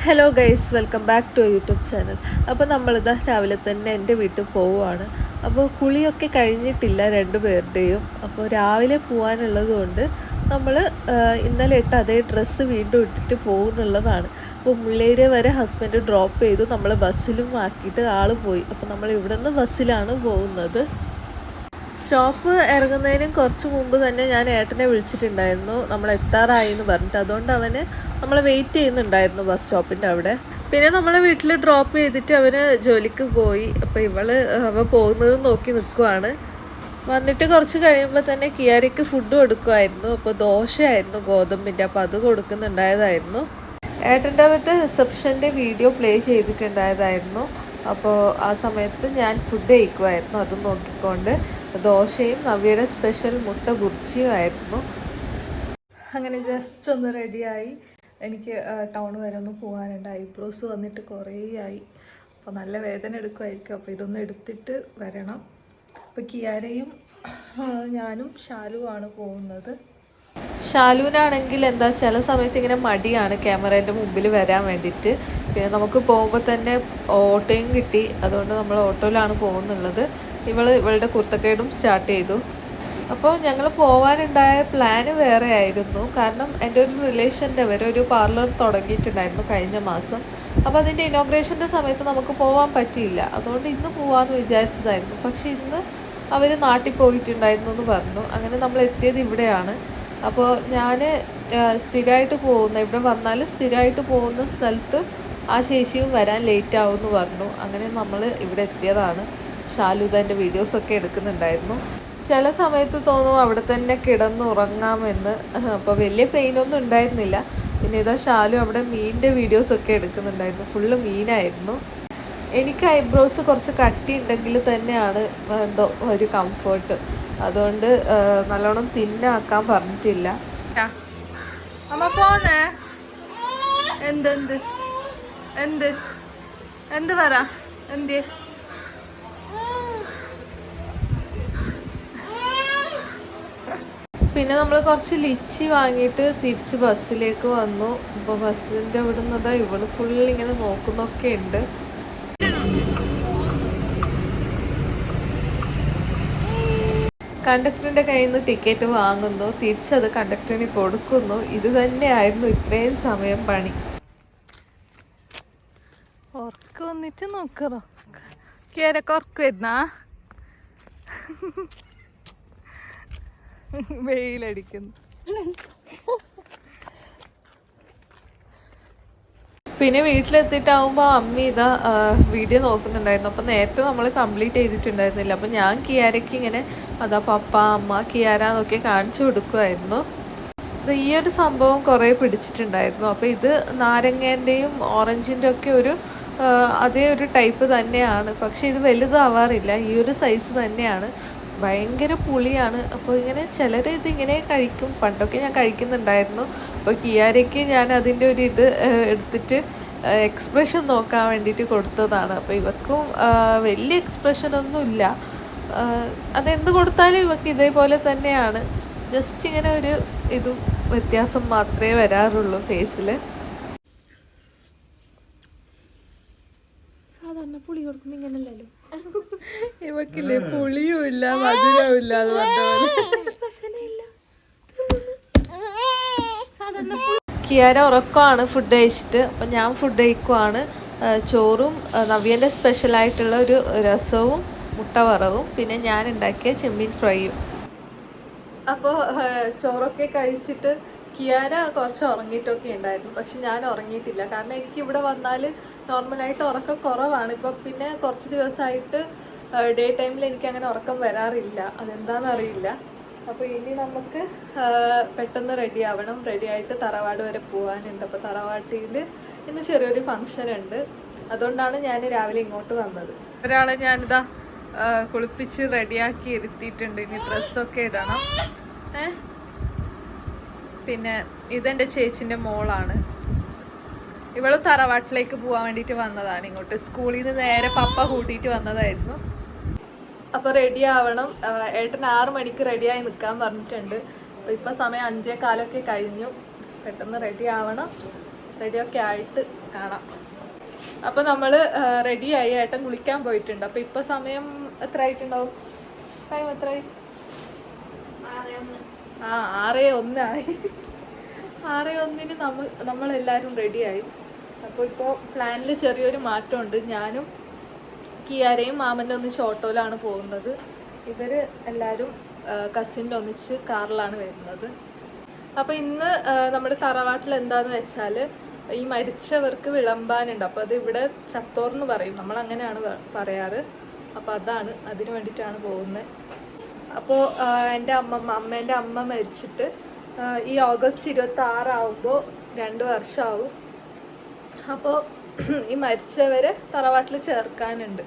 Hello guys, welcome back to YouTube channel. അപ്പോൾ നമ്മളിതാ രാവിലെ തന്നെ എൻ്റെ വീട്ടിൽ പോവുകയാണ്. അപ്പോൾ കുളിയൊക്കെ കഴിഞ്ഞിട്ടില്ല രണ്ടുപേരുടെയും. അപ്പോൾ രാവിലെ പോകാനുള്ളത് കൊണ്ട് നമ്മൾ ഇന്നലെ ഇട്ട അതേ ഡ്രസ്സ് വീണ്ടും ഇട്ടിട്ട് പോകുന്നുള്ളതാണ്. അപ്പോൾ മുള്ളേരിയ വരെ ഹസ്ബൻഡ് ഡ്രോപ്പ് ചെയ്തു, നമ്മൾ ബസ്സിലും ആക്കിയിട്ട് ആൾ പോയി. അപ്പോൾ നമ്മൾ ഇവിടെ നിന്ന് ബസ്സിലാണ് പോകുന്നത്. സ്റ്റോപ്പ് ഇറങ്ങുന്നതിനും കുറച്ച് മുമ്പ് തന്നെ ഞാൻ ഏട്ടനെ വിളിച്ചിട്ടുണ്ടായിരുന്നു, നമ്മൾ എത്താറായി എന്ന് പറഞ്ഞിട്ട്. അതുകൊണ്ട് അവന് നമ്മൾ വെയിറ്റ് ചെയ്യുന്നുണ്ടായിരുന്നു ബസ് സ്റ്റോപ്പിൻ്റെ അവിടെ. പിന്നെ നമ്മളെ വീട്ടിൽ ഡ്രോപ്പ് ചെയ്തിട്ട് അവന് ജോലിക്ക് പോയി. അപ്പോൾ അവൻ പോകുന്നത് നോക്കി നിൽക്കുവാണ്. വന്നിട്ട് കുറച്ച് കഴിയുമ്പോൾ തന്നെ കിയാരിക്ക് ഫുഡ് കൊടുക്കുമായിരുന്നു. അപ്പോൾ ദോശയായിരുന്നു ഗോതമ്പിൻ്റെ, അപ്പോൾ അത് കൊടുക്കുന്നുണ്ടായതായിരുന്നു. ഏട്ടൻ്റെ വീട്ട് റിസപ്ഷൻ്റെ വീഡിയോ പ്ലേ ചെയ്തിട്ടുണ്ടായതായിരുന്നു. അപ്പോൾ ആ സമയത്ത് ഞാൻ ഫുഡ് കഴിക്കുമായിരുന്നു, അത് നോക്കിക്കൊണ്ട്. ദോശയും നവ്യയുടെ സ്പെഷ്യൽ മുട്ട ബുർജിയും ആയിരുന്നു. അങ്ങനെ ജസ്റ്റ് ഒന്ന് റെഡിയായി. എനിക്ക് ടൗൺ വരെ ഒന്ന് പോകാനുണ്ട്. ഐബ്രോസ് വന്നിട്ട് കുറേ ആയി, അപ്പോൾ നല്ല വേദന എടുക്കുമായിരിക്കും. അപ്പോൾ ഇതൊന്ന് എടുത്തിട്ട് വരണം. അപ്പോൾ കിയാരയും ഞാനും ഷാലുവാണ് പോകുന്നത്. ഷാലുവിനാണെങ്കിൽ എന്താ ചില സമയത്ത് ഇങ്ങനെ മടിയാണ് ക്യാമറേൻ്റെ മുമ്പിൽ വരാൻ വേണ്ടിയിട്ട്. പിന്നെ നമുക്ക് പോകുമ്പോൾ തന്നെ ഓട്ടോയും കിട്ടി, അതുകൊണ്ട് നമ്മൾ ഓട്ടോയിലാണ് പോകുന്നുള്ളത്. ഇവളുടെ കുർത്തക്കേടും സ്റ്റാർട്ട് ചെയ്തു. അപ്പോൾ ഞങ്ങൾ പോകാനുണ്ടായ പ്ലാന് വേറെ ആയിരുന്നു. കാരണം എൻ്റെ ഒരു റിലേഷൻ്റെ ഒരു പാർലർ തുടങ്ങിയിട്ടുണ്ടായിരുന്നു കഴിഞ്ഞ മാസം. അപ്പോൾ അതിൻ്റെ ഇനോഗ്രേഷൻ്റെ സമയത്ത് നമുക്ക് പോകാൻ പറ്റിയില്ല. അതുകൊണ്ട് ഇന്ന് പോകാമെന്ന് വിചാരിച്ചതായിരുന്നു. പക്ഷേ ഇന്ന് അവർ നാട്ടിൽ പോയിട്ടുണ്ടായിരുന്നു എന്ന് പറഞ്ഞു. അങ്ങനെ നമ്മൾ എത്തിയത് ഇവിടെയാണ്. അപ്പോൾ ഞാൻ സ്ഥിരമായിട്ട് ഇവിടെ വന്നാൽ സ്ഥിരമായിട്ട് പോകുന്ന സ്ഥലത്ത് ആ ശേഷിയും വരാൻ ലേറ്റ് ആവുമെന്ന് പറഞ്ഞു. അങ്ങനെ നമ്മൾ ഇവിടെ എത്തിയതാണ്. ഷാലു എൻ്റെ വീഡിയോസൊക്കെ എടുക്കുന്നുണ്ടായിരുന്നു. ചില സമയത്ത് തോന്നും അവിടെ തന്നെ കിടന്നുറങ്ങാമെന്ന്. അപ്പോൾ വലിയ പെയിനൊന്നും ഉണ്ടായിരുന്നില്ല. പിന്നെ ഇതാ ഷാലു അവിടെ മീനിൻ്റെ വീഡിയോസൊക്കെ എടുക്കുന്നുണ്ടായിരുന്നു. ഫുള്ള് മീനായിരുന്നു. എനിക്ക് ഐബ്രോസ് കുറച്ച് കട്ടി ഉണ്ടെങ്കിൽ തന്നെയാണ് എന്തോ ഒരു കംഫേർട്ട്. അതുകൊണ്ട് നല്ലോണം തിന്നാക്കാൻ പറഞ്ഞിട്ടില്ല. അമ്മ പോന്നേ. എന്ത് എന്ത് എന്ത് പറ എന്ത്? പിന്നെ നമ്മൾ കുറച്ച് ലിച്ചി വാങ്ങിയിട്ട് തിരിച്ച് ബസ്സിലേക്ക് വന്നു. അപ്പോൾ ബസ്സിൻ്റെ അവിടെ നിന്ന് ഇവള് ഫുൾ ഇങ്ങനെ നോക്കുന്നൊക്കെ ഉണ്ട്. കണ്ടക്ടറിൻ്റെ കയ്യിൽ നിന്ന് ടിക്കറ്റ് വാങ്ങുന്നു, തിരിച്ചത് കണ്ടക്ടറിന് കൊടുക്കുന്നു. ഇത് തന്നെയായിരുന്നു ഇത്രയും സമയം പണി. ഉറക്ക വന്നിട്ട് നോക്കറോ കേരൊക്കെ ഉറക്ക വരുന്നാ. വെയിലടിക്കുന്നു. പിന്നെ വീട്ടിലെത്തിയിട്ടാവുമ്പോൾ അമ്മ ഇതാ വീഡിയോ നോക്കുന്നുണ്ടായിരുന്നു. അപ്പോൾ നേരത്തെ നമ്മൾ കംപ്ലീറ്റ് ചെയ്തിട്ടുണ്ടായിരുന്നില്ല. അപ്പോൾ ഞാൻ കിയാരയ്ക്ക് ഇങ്ങനെ അതാ പപ്പ അമ്മ കിയാര എന്നൊക്കെ കാണിച്ചു കൊടുക്കുമായിരുന്നു. ഈ ഒരു സംഭവം കുറേ പിടിച്ചിട്ടുണ്ടായിരുന്നു. അപ്പോൾ ഇത് നാരങ്ങേൻ്റെയും ഓറഞ്ചിൻ്റെ ഒക്കെ അതേ ഒരു ടൈപ്പ് തന്നെയാണ്. പക്ഷേ ഇത് വലുതാവാറില്ല, ഈ ഒരു സൈസ് തന്നെയാണ്. ഭയങ്കര പുളിയാണ്. അപ്പോൾ ചിലർ ഇതിങ്ങനെ കഴിക്കും. പണ്ടൊക്കെ ഞാൻ കഴിക്കുന്നുണ്ടായിരുന്നു. അപ്പോൾ കിയാരയ്ക്ക് ഞാൻ അതിൻ്റെ ഇത് എടുത്തിട്ട് എക്സ്പ്രഷൻ നോക്കാൻ വേണ്ടിയിട്ട് കൊടുത്തതാണ്. അപ്പോൾ ഇവക്കും വലിയ എക്സ്പ്രഷനൊന്നും ഇല്ല. അതെന്ത് കൊടുത്താലും ഇവക്ക് ഇതേപോലെ തന്നെയാണ്. ജസ്റ്റ് ഇങ്ങനെ ഇതും വ്യത്യാസം മാത്രമേ വരാറുള്ളൂ ഫേസിൽ. സാധാരണ പുളി കൊടുക്കുമ്പോൾ ഇങ്ങനല്ലല്ലോ. ഇവക്കില്ലേ പുളിയും ഇല്ല മധുരവും ഇല്ല എന്ന് പറഞ്ഞ കിയാര ഉറക്കമാണ് ഫുഡ് കഴിച്ചിട്ട്. അപ്പം ഞാൻ ഫുഡ് കഴിക്കുവാണ്. ചോറും നവ്യൻ്റെ സ്പെഷ്യലായിട്ടുള്ള ഒരു രസവും മുട്ട വറവും പിന്നെ ഞാൻ ഉണ്ടാക്കിയ ചെമ്മീൻ ഫ്രൈയും. അപ്പോൾ ചോറൊക്കെ കഴിച്ചിട്ട് കിയാര കുറച്ച് ഉറങ്ങിയിട്ടൊക്കെ ഉണ്ടായിരുന്നു. പക്ഷെ ഞാൻ ഉറങ്ങിയിട്ടില്ല. കാരണം എനിക്ക് ഇവിടെ വന്നാൽ നോർമലായിട്ട് ഉറക്കം കുറവാണ്. ഇപ്പം പിന്നെ കുറച്ച് ദിവസമായിട്ട് ഡേ ടൈമിൽ എനിക്ക് അങ്ങനെ ഉറക്കം വരാറില്ല. അതെന്താണെന്നറിയില്ല. അപ്പോൾ ഇനി നമുക്ക് പെട്ടെന്ന് റെഡി ആവണം. റെഡി ആയിട്ട് തറവാട് വരെ പോകാനുണ്ട്. അപ്പോൾ തറവാട്ടിൽ ഇന്ന് ചെറിയൊരു ഫങ്ഷൻ ഉണ്ട്. അതുകൊണ്ടാണ് ഞാൻ രാവിലെ ഇങ്ങോട്ട് വന്നത്. ഒരാളെ ഞാനിതാ കുളിപ്പിച്ച് റെഡിയാക്കി ഇരുത്തിയിട്ടുണ്ട്. ഇനി ഡ്രസ്സൊക്കെ ഇടണം. പിന്നെ ഇതെൻ്റെ ചേച്ചിൻ്റെ മോളാണ്. ഇവള് തറവാട്ടിലേക്ക് പോകാൻ വേണ്ടിയിട്ട് വന്നതാണ് ഇങ്ങോട്ട്. സ്കൂളിൽ നിന്ന് നേരെ പപ്പ കൂട്ടിയിട്ട് വന്നതായിരുന്നു. അപ്പോൾ റെഡി ആവണം. ഏട്ടൻ 6 മണിക്ക് റെഡിയായി നിൽക്കാൻ പറഞ്ഞിട്ടുണ്ട്. അപ്പോൾ ഇപ്പോൾ സമയം 5:15 കഴിഞ്ഞു. പെട്ടെന്ന് റെഡി ആവണം. റെഡിയൊക്കെ ആയിട്ട് കാണാം. അപ്പോൾ നമ്മൾ റെഡിയായി, ഏട്ടൻ കുളിക്കാൻ പോയിട്ടുണ്ട്. അപ്പോൾ ഇപ്പോൾ സമയം എത്ര ആയിട്ടുണ്ടാവും? ടൈം എത്രയായി? 6:01 ആയി. 6:01 നമ്മളെല്ലാവരും റെഡിയായി. അപ്പോൾ ഇപ്പോൾ പ്ലാനിൽ ചെറിയൊരു മാറ്റമുണ്ട്. ഞാനും കിയാരയും മാമൻ്റെ ഒന്നിച്ച് ഓട്ടോയിലാണ് പോകുന്നത്. ഇവർ എല്ലാവരും കസിൻ്റെ ഒന്നിച്ച് കാറിലാണ് വരുന്നത്. അപ്പോൾ ഇന്ന് നമ്മുടെ തറവാട്ടിൽ എന്താണെന്ന് വെച്ചാൽ ഈ മരിച്ചവർക്ക് വിളമ്പാനുണ്ട്. അപ്പോൾ അത് ഇവിടെ ചത്തോർന്ന് പറയും, നമ്മളങ്ങനെയാണ് പറയാറ്. അപ്പോൾ അതിന് വേണ്ടിയിട്ടാണ് പോകുന്നത്. അപ്പോൾ എൻ്റെ അമ്മേൻ്റെ അമ്മ മരിച്ചിട്ട് ഈ ഓഗസ്റ്റ് 26 ആവുമ്പോൾ 2 വർഷമാവും. അപ്പോൾ ഈ മരിച്ചവരെ തറവാട്ടിൽ ചേർക്കാനുണ്ട്.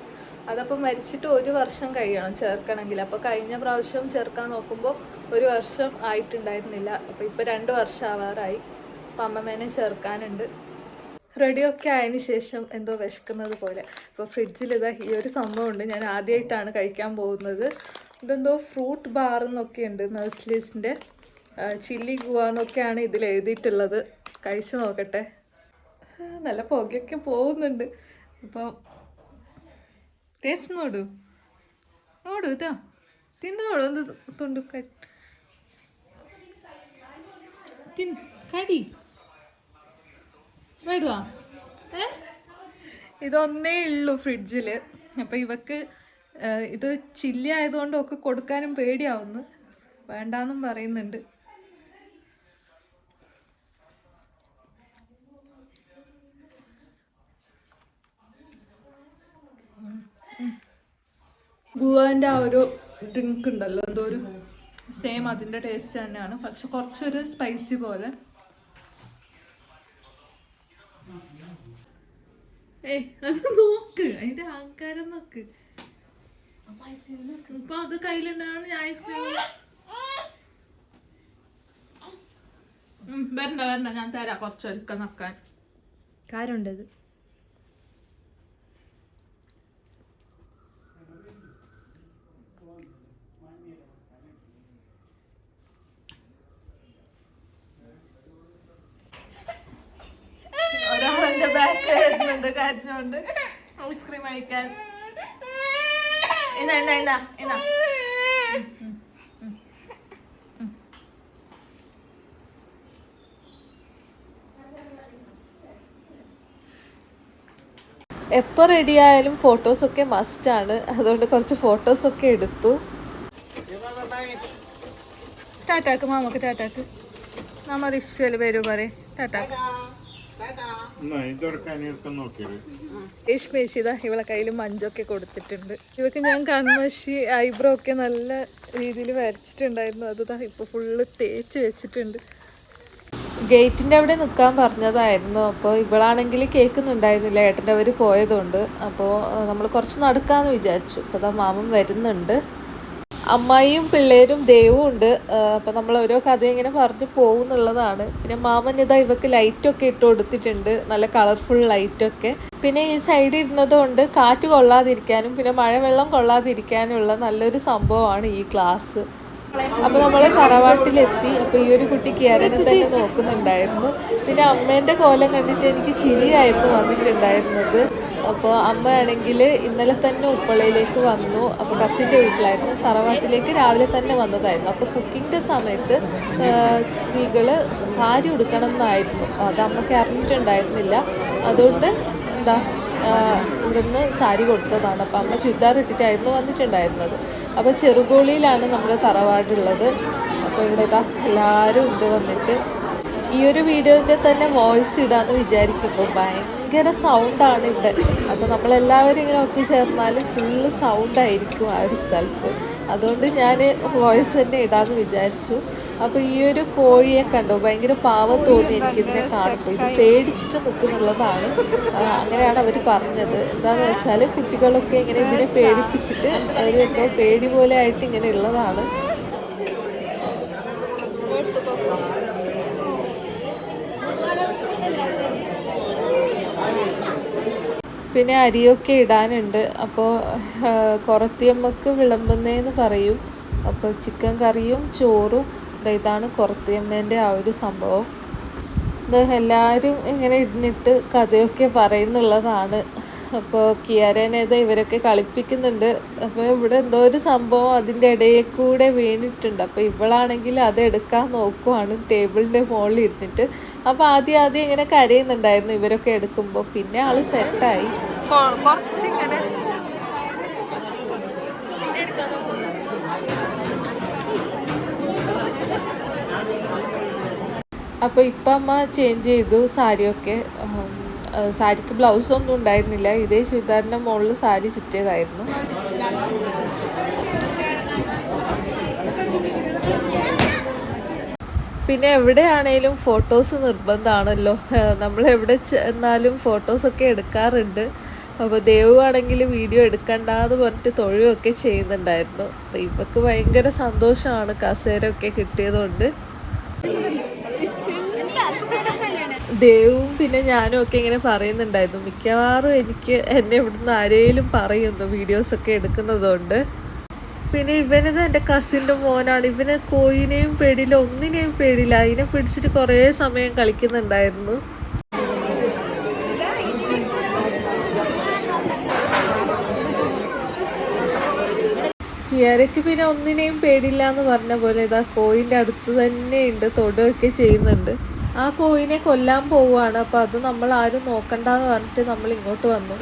അതപ്പോൾ മരിച്ചിട്ട് 1 വർഷം കഴിയണം ചേർക്കണമെങ്കിൽ. അപ്പോൾ കഴിഞ്ഞ പ്രാവശ്യം ചേർക്കാൻ നോക്കുമ്പോൾ 1 വർഷം ആയിട്ടുണ്ടായിരുന്നില്ല. അപ്പോൾ ഇപ്പോൾ 2 വർഷം ആവാറായി. അപ്പോൾ അമ്മമ്മേനെ ചേർക്കാനുണ്ട്. റെഡിയൊക്കെ ആയതിന് ശേഷം എന്തോ വിശക്കുന്നത് പോലെ. അപ്പോൾ ഫ്രിഡ്ജിൽ ഇതാ ഈ ഒരു സംഭവമുണ്ട്. ഞാൻ ആദ്യമായിട്ടാണ് കഴിക്കാൻ പോകുന്നത്. ഇതെന്തോ ഫ്രൂട്ട് ബാർ എന്നൊക്കെ ഉണ്ട്. മെഴ്സ്ലീസിൻ്റെ ചില്ലി ഗുവ എന്നൊക്കെയാണ് ഇതിൽ എഴുതിയിട്ടുള്ളത്. കഴിച്ചു നോക്കട്ടെ. നല്ല പുകയൊക്കെ പോകുന്നുണ്ട്. അപ്പോൾ ടേസ്റ്റ് നോടൂ ഇതാ തിന്നോളൂ. ഒന്ന് തൊണ്ടു കടി വേടുവാ. ഇതൊന്നേ ഉള്ളൂ ഫ്രിഡ്ജിൽ. അപ്പോൾ ഇവക്ക് ഇത് ചില്ലി ആയതുകൊണ്ട് ഒക്കെ കൊടുക്കാനും പേടിയാവുന്നു. വേണ്ടാന്നും പറയുന്നുണ്ട്. ഗുവാൻ്റെ ആ ഒരു ഡ്രിങ്ക് ഉണ്ടല്ലോ, എന്തോ ഒരു സെയിം അതിൻ്റെ ടേസ്റ്റ് തന്നെയാണ്. പക്ഷെ കുറച്ചൊരു സ്പൈസി പോലെ. അത് നോക്ക്, അതിന്റെ ആൾക്കാരെ നോക്ക്. ഇപ്പൊ അത് കയ്യിലുണ്ടാണ് ഐസ്ക്രീം. വരണ്ട ഞാൻ തരാം കുറച്ച് ഒരിക്കൽ നക്കാൻ. കാര്യമുണ്ടത്. ഒരാളെന്റെ ബാക്ക് വരുന്നുണ്ട് കാച്ചുകൊണ്ട് ഐസ്ക്രീം കഴിക്കാൻ. എന്നാ എപ്പോൾ റെഡി ആയാലും ഫോട്ടോസൊക്കെ മസ്റ്റാണ്. അതുകൊണ്ട് കുറച്ച് ഫോട്ടോസൊക്കെ എടുത്തു. ടാറ്റാക്ക് മാമക്ക് ടാറ്റാക്ക്. മാമ റിശ്വൽ വരൂ പറയും ടാറ്റാക്ക്. രേഷ്മേശിത ഇവളെ കയ്യിൽ മഞ്ചൊക്കെ കൊടുത്തിട്ടുണ്ട്. ഇവക്ക് ഞാൻ കൺമഷി ഐബ്രോ ഒക്കെ നല്ല രീതിയിൽ വരച്ചിട്ടുണ്ടായിരുന്നു. അത് ഇപ്പൊ ഫുള്ള് തേച്ച് വെച്ചിട്ടുണ്ട്. ഗേറ്റിൻ്റെ അവിടെ നിൽക്കാൻ പറഞ്ഞതായിരുന്നു. അപ്പോൾ ഇവളാണെങ്കിൽ കേൾക്കുന്നുണ്ടായിരുന്നില്ല, ഏട്ടൻ്റെ അവർ പോയതുകൊണ്ട്. അപ്പോൾ നമ്മൾ കുറച്ച് നടക്കാമെന്ന് വിചാരിച്ചു. അപ്പോൾ മാമൻ വരുന്നുണ്ട്. അമ്മായിയും പിള്ളേരും ദേവും ഉണ്ട്. അപ്പം നമ്മൾ ഓരോ കഥ ഇങ്ങനെ പറഞ്ഞ് പോകുന്നുള്ളതാണ്. പിന്നെ മാമൻ ഇതാ ഇവക്ക് ലൈറ്റൊക്കെ ഇട്ട് കൊടുത്തിട്ടുണ്ട്, നല്ല കളർഫുൾ ലൈറ്റൊക്കെ. പിന്നെ ഈ സൈഡിൽ ഇരുന്നത് കൊണ്ട് കാറ്റ് കൊള്ളാതിരിക്കാനും പിന്നെ മഴവെള്ളം കൊള്ളാതിരിക്കാനുള്ള നല്ലൊരു സംഭവമാണ് ഈ ഗ്ലാസ്. അപ്പോൾ നമ്മൾ തറവാട്ടിലെത്തി. അപ്പോൾ ഈ ഒരു കുട്ടി കിയാരനെ തന്നെ നോക്കുന്നുണ്ടായിരുന്നു. പിന്നെ അമ്മേൻ്റെ കോലം കണ്ടിട്ട് എനിക്ക് ചിരിയായിരുന്നു വന്നിട്ടുണ്ടായിരുന്നത്. അപ്പോൾ അമ്മയാണെങ്കിൽ ഇന്നലെ തന്നെ ഉപ്പളയിലേക്ക് വന്നു. അപ്പോൾ കസിൻ്റെ വീട്ടിലായിരുന്നു. തറവാട്ടിലേക്ക് രാവിലെ തന്നെ വന്നതായിരുന്നു. അപ്പോൾ കുക്കിങ്ങിൻ്റെ സമയത്ത് സ്ത്രീകൾ സാരി ഉടുക്കണം എന്നായിരുന്നു. അത് അമ്മയ്ക്ക് അറിഞ്ഞിട്ടുണ്ടായിരുന്നില്ല. അതുകൊണ്ട് ഇവിടുന്ന് സാരി കൊടുത്തതാണ്. അപ്പോൾ അമ്മ ചുരിദാർ ഇട്ടിട്ടായിരുന്നു വന്നിട്ടുണ്ടായിരുന്നത്. അപ്പോൾ ചെറുകോളിയിലാണ് നമ്മുടെ തറവാടുള്ളത്. അപ്പോൾ ഇവിടെ എല്ലാവരും ഉണ്ട് വന്നിട്ട്. ഈ ഒരു വീഡിയോൻ്റെ തന്നെ വോയിസ് ഇടാമെന്ന് വിചാരിക്കുമ്പോൾ ഭയങ്കര സൗണ്ടാണ് ഇവിടെ. അപ്പോൾ നമ്മളെല്ലാവരും ഇങ്ങനെ ഒത്തുചേർന്നാൽ ഫുള്ള് സൗണ്ടായിരിക്കും ആ ഒരു സ്ഥലത്ത്. അതുകൊണ്ട് ഞാൻ വോയിസ് തന്നെ ഇടാമെന്ന് വിചാരിച്ചു. അപ്പോൾ ഈ ഒരു കോഴിയെ കണ്ടു, ഭയങ്കര പാവം തോന്നി എനിക്കിതിനെ കാണുമ്പോൾ. ഇത് പേടിച്ചിട്ട് നിൽക്കുന്നുള്ളതാണ്, അങ്ങനെയാണ് അവർ പറഞ്ഞത്. എന്താണെന്ന് വെച്ചാൽ കുട്ടികളൊക്കെ ഇങ്ങനെ ഇതിനെ പേടിപ്പിച്ചിട്ട് അവർ എന്തോ പേടി പോലെ ആയിട്ട് ഇങ്ങനെ ഉള്ളതാണ്. പിന്നെ അരിയൊക്കെ ഇടാനുണ്ട്. അപ്പോൾ കുറത്തിയമ്മക്ക് വിളമ്പുന്നതെന്ന് പറയും. അപ്പോൾ ചിക്കൻ കറിയും ചോറും ഇതാണ് കുറത്തിയമ്മേൻ്റെ ആ ഒരു സംഭവം. എല്ലാവരും ഇങ്ങനെ ഇരുന്നിട്ട് കഥയൊക്കെ പറയുന്നുള്ളതാണ്. അപ്പോൾ കിയാരേനേത് ഇവരൊക്കെ കളിപ്പിക്കുന്നുണ്ട്. അപ്പോൾ ഇവിടെ എന്തോ ഒരു സംഭവം അതിൻ്റെ ഇടയിൽ കൂടെ വീണിട്ടുണ്ട്. അപ്പോൾ ഇവളാണെങ്കിൽ അത് എടുക്കാൻ നോക്കുവാണ് ടേബിളിൻ്റെ മുകളിൽ ഇരുന്നിട്ട്. അപ്പോൾ ആദ്യം ഇങ്ങനെ കരയുന്നുണ്ടായിരുന്നു ഇവരൊക്കെ എടുക്കുമ്പോൾ. പിന്നെ ആള് സെറ്റായി. കുറച്ചിങ്ങനെ അപ്പോൾ ഇപ്പം അമ്മ ചേഞ്ച് ചെയ്തു സാരിയൊക്കെ. സാരിക്ക് ബ്ലൗസൊന്നും ഉണ്ടായിരുന്നില്ല, ഇതേ ചുരിദാറിൻ്റെ മുകളിൽ സാരി ചുറ്റിയതായിരുന്നു. പിന്നെ എവിടെയാണേലും ഫോട്ടോസ് നിർബന്ധമാണല്ലോ. നമ്മൾ എവിടെ ചെന്നാലും ഫോട്ടോസൊക്കെ എടുക്കാറുണ്ട്. അപ്പോൾ ദേവു ആണെങ്കിൽ വീഡിയോ എടുക്കണ്ടെന്ന് പറഞ്ഞിട്ട് തൊഴുകയൊക്കെ ചെയ്യുന്നുണ്ടായിരുന്നു. അപ്പോൾ ഇവർക്ക് ഭയങ്കര സന്തോഷമാണ് കസേരയൊക്കെ കിട്ടിയതുകൊണ്ട്. ദേവും പിന്നെ ഞാനും ഒക്കെ ഇങ്ങനെ പറയുന്നുണ്ടായിരുന്നു, മിക്കവാറും എന്നെ ഇവിടുന്ന് ആരെങ്കിലും പറയുന്നു വീഡിയോസൊക്കെ എടുക്കുന്നതുകൊണ്ട്. പിന്നെ ഇവനത് എൻ്റെ കസിൻ്റെ മോനാണ്. ഇവന് കോയിനെയും പേടിയില്ല, ഒന്നിനെയും പേടിയില്ല. അതിനെ പിടിച്ചിട്ട് കുറേ സമയം കളിക്കുന്നുണ്ടായിരുന്നു. കിയാരയ്ക്ക് പിന്നെ ഒന്നിനെയും പേടിയില്ല എന്ന് പറഞ്ഞ പോലെ ഇതാ കോയിൻ്റെ അടുത്ത് തന്നെ ഉണ്ട്, തൊടുകയൊക്കെ ചെയ്യുന്നുണ്ട്. ആ കോയിനെ കൊല്ലാൻ പോവുകയാണ്. അപ്പോൾ അത് നമ്മൾ ആരും നോക്കണ്ടെന്ന് പറഞ്ഞിട്ട് നമ്മൾ ഇങ്ങോട്ട് വന്നു.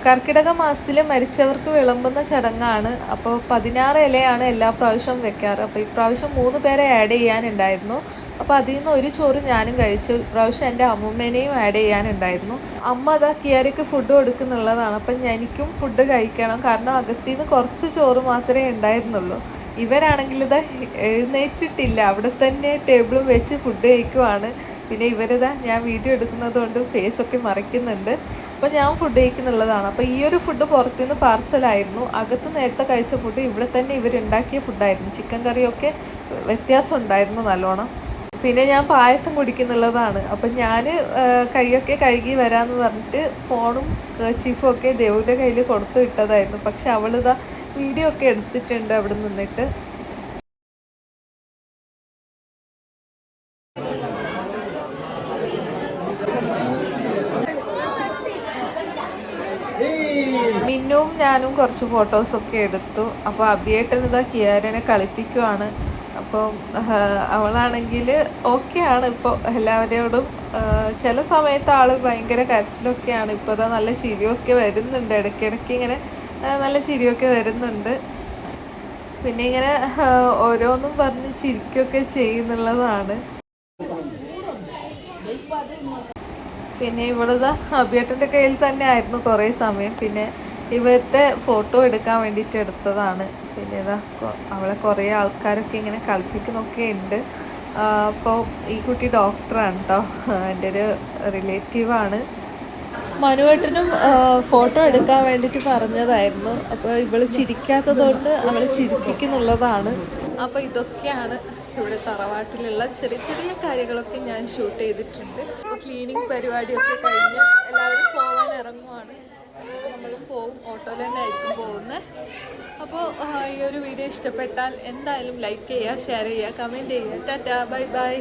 കർക്കിടക മാസത്തിൽ മരിച്ചവർക്ക് വിളമ്പുന്ന ചടങ്ങാണ്. അപ്പോൾ 16 ഇലയാണ് എല്ലാ പ്രാവശ്യവും വെക്കാറ്. അപ്പോൾ ഇപ്രാവശ്യം 3 പേരെ ആഡ് ചെയ്യാനുണ്ടായിരുന്നു. അപ്പോൾ അതിൽ നിന്ന് ഒരു ചോറ് ഞാനും കഴിച്ചു. ഇപ്രാവശ്യം എൻ്റെ അമ്മൂമ്മേനെയും ആഡ് ചെയ്യാനുണ്ടായിരുന്നു. അമ്മ അതാ കിയാരയ്ക്ക് ഫുഡ് കൊടുക്കുന്നുള്ളതാണ്. അപ്പം എനിക്കും ഫുഡ് കഴിക്കണം, കാരണം അകത്തിൽ നിന്ന് കുറച്ച് ചോറ് മാത്രമേ ഉണ്ടായിരുന്നുള്ളൂ. ഇവരാണെങ്കിൽ ഇതാ എഴുന്നേറ്റിട്ടില്ല, അവിടെ തന്നെ ടേബിളും വെച്ച് ഫുഡ് കഴിക്കുവാണ്. പിന്നെ ഇവരിതാ ഞാൻ വീഡിയോ എടുക്കുന്നത് കൊണ്ട് ഫേസൊക്കെ മറയ്ക്കുന്നുണ്ട്. അപ്പോൾ ഞാൻ ഫുഡ് കഴിക്കുന്നുള്ളതാണ്. അപ്പോൾ ഈ ഒരു ഫുഡ് പുറത്തുനിന്ന് പാർസലായിരുന്നു. അകത്ത് നേരത്തെ കഴിച്ച ഫുഡ് ഇവിടെ തന്നെ ഇവരുണ്ടാക്കിയ ഫുഡായിരുന്നു. ചിക്കൻ കറിയൊക്കെ വ്യത്യാസം ഉണ്ടായിരുന്നു നല്ലോണം. പിന്നെ ഞാൻ പായസം കുടിക്കുന്നുള്ളതാണ്. അപ്പം ഞാൻ കൈയൊക്കെ കഴുകി വരാമെന്ന് പറഞ്ഞിട്ട് ഫോണും ചീഫും ഒക്കെ ദേവുവിൻ്റെ കയ്യിൽ കൊടുത്തു വിട്ടതായിരുന്നു. പക്ഷെ അവളിതാ വീഡിയോ ഒക്കെ എടുത്തിട്ടുണ്ട് അവിടെ നിന്നിട്ട്. മിന്നും ഞാനും കുറച്ച് ഫോട്ടോസൊക്കെ എടുത്തു. അപ്പോൾ അഭിയേട്ടൻ ഇതാ കിയാരനെ കളിപ്പിക്കുവാണ്. അപ്പം അവളാണെങ്കിൽ ഓക്കെയാണ് ഇപ്പോൾ എല്ലാവരോടും. ചില സമയത്ത് ആൾ ഭയങ്കര കരച്ചിലൊക്കെയാണ്. ഇപ്പോൾ ഇതാ നല്ല ചിരിയൊക്കെ വരുന്നുണ്ട്, ഇടയ്ക്കിടയ്ക്ക് ഇങ്ങനെ നല്ല ചിരിയൊക്കെ വരുന്നുണ്ട്. പിന്നെ ഇങ്ങനെ ഓരോന്നും പറഞ്ഞ് ചിരിക്കുകയൊക്കെ ചെയ്യുന്നുള്ളതാണ്. പിന്നെ ഇവളിതാ അഭിയേട്ടൻ്റെ കയ്യിൽ തന്നെ ആയിരുന്നു കുറേ സമയം. പിന്നെ ഇവരുടെ ഫോട്ടോ എടുക്കാൻ വേണ്ടിയിട്ട് എടുത്തതാണ്. പിന്നെ ഇതാ അവളെ കുറേ ആൾക്കാരൊക്കെ ഇങ്ങനെ കളിപ്പിക്കുന്നൊക്കെ ഉണ്ട്. അപ്പോൾ ഈ കുട്ടി ഡോക്ടറാണ് കേട്ടോ, എൻ്റെ ഒരു റിലേറ്റീവാണ്. മനുവേട്ടനും ഫോട്ടോ എടുക്കാൻ വേണ്ടിയിട്ട് പറഞ്ഞതായിരുന്നു. അപ്പോൾ ഇവൾ ചിരിക്കാത്തതുകൊണ്ട് അവൾ ചിരിപ്പിക്കുന്നുള്ളതാണ്. അപ്പോൾ ഇതൊക്കെയാണ് ഇവിടെ തറവാട്ടിലുള്ള ചെറിയ ചെറിയ കാര്യങ്ങളൊക്കെ ഞാൻ ഷൂട്ട് ചെയ്തിട്ടുണ്ട്. ക്ലീനിങ് പരിപാടിയൊക്കെ കഴിഞ്ഞ് എല്ലാവരും പോകാൻ ഇറങ്ങുവാണ്. നമ്മളും പോവും, ഓട്ടോയിൽ തന്നെ ആയിരിക്കും പോകുന്നത്. അപ്പോൾ ഈ ഒരു വീഡിയോ ഇഷ്ടപ്പെട്ടാൽ എന്തായാലും ലൈക്ക് ചെയ്യുക, ഷെയർ ചെയ്യുക, കമൻറ്റ് ചെയ്യുക. Tata, bye bye.